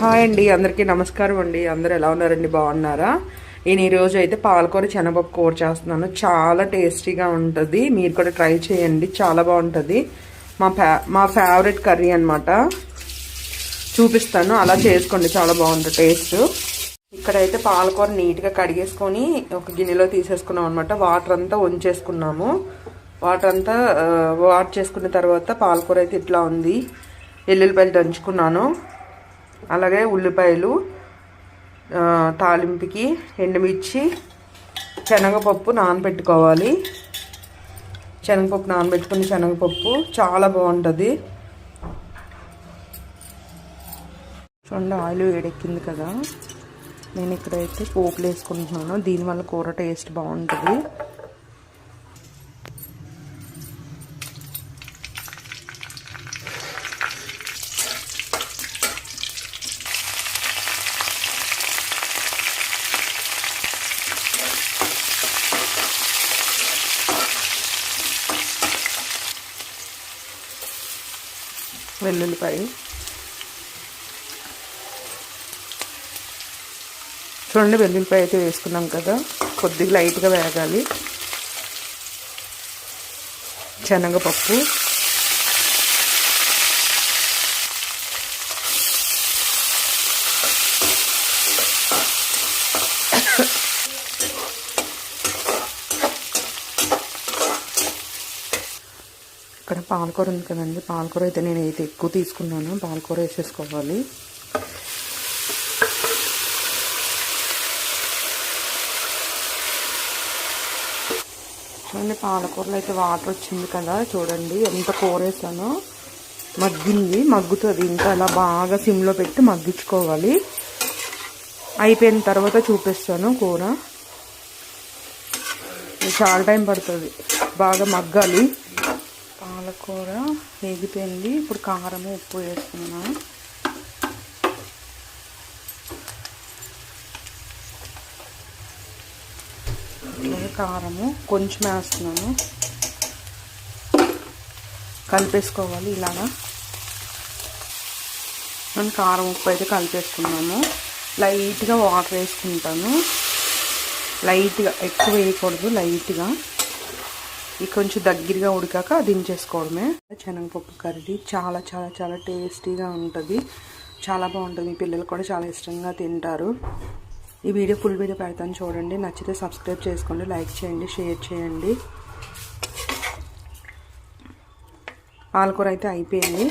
Hi అండి, అందరికీ నమస్కారం అండి. అందరూ ఎలా ఉన్నారండి? బాగున్నారా? నేను ఈరోజు అయితే పాలకూర శనగపప్పు కూర చేస్తున్నాను. చాలా టేస్టీగా ఉంటుంది. మీరు కూడా ట్రై చేయండి, చాలా బాగుంటుంది. మా ఫేవరెట్ కర్రీ అనమాట. చూపిస్తాను, అలా చేసుకోండి, చాలా బాగుంటుంది టేస్ట్. ఇక్కడైతే పాలకూర నీట్గా కడిగేసుకొని ఒక గిన్నెలో తీసేసుకున్నాం అనమాట. వాటర్ అంతా వంచేసుకున్నాము. వాటర్ అంతా వాష్ చేసుకున్న తర్వాత పాలకూర అయితే ఇట్లా ఉంది. ఎల్లుల్లిపాయలు దంచుకున్నాను, అలాగే ఉల్లిపాయలు, తాలింపుకి ఎండుమిర్చి, శనగపప్పు నానబెట్టుకోవాలి. శనగపప్పు నానబెట్టుకుని శనగపప్పు చాలా బాగుంటుంది. చూడండి, ఆయిల్ వేడెక్కింది కదా. నేను ఇక్కడైతే పోపులు వేసుకుంటున్నాను. దీనివల్ల కూర టేస్ట్ బాగుంటుంది. వెల్లుల్లిపాయ చూడండి, వెల్లుల్లిపాయ అయితే వేసుకున్నాం కదా, కొద్దిగా లైట్గా వేగాలి. శనగపప్పు, ఇక్కడ పాలకూర ఉంది కదండి, పాలకూర అయితే నేను అయితే ఎక్కువ తీసుకున్నాను. పాలకూర వేసేసుకోవాలి. చూడండి, పాలకూరలో అయితే వాటర్ వచ్చింది కదా. చూడండి ఎంత కూర వేసానో, మగ్గింది, మగ్గుతుంది. ఇంకా అలా బాగా సిమ్లో పెట్టి మగ్గించుకోవాలి. అయిపోయిన తర్వాత చూపిస్తాను కూర. చాలా టైం పడుతుంది, బాగా మగ్గాలి. పాలకూర వేగిపోయింది. ఇప్పుడు కారము, ఉప్పు వేస్తున్నాను. కారము కొంచెం వేస్తున్నాను. కలిపేసుకోవాలి ఇలాగా. నేను కారం, ఉప్పు అయితే కలిపేసుకున్నాను. లైట్గా వాటర్ వేసుకుంటాను. లైట్గా, ఎక్కువ వేయకూడదు, లైట్గా. ఇది కొంచెం దగ్గరగా ఉడికాక దించేసుకోవడమే. శనగపప్పు కర్రీ చాలా చాలా చాలా టేస్టీగా ఉంటుంది. చాలా బాగుంటుంది. మీ పిల్లలు కూడా చాలా ఇష్టంగా తింటారు. ఈ వీడియో ఫుల్ వీడియో పెడతాను, చూడండి. నచ్చితే సబ్స్క్రైబ్ చేసుకోండి, లైక్ చేయండి, షేర్ చేయండి. పాలకూర అయితే అయిపోయింది.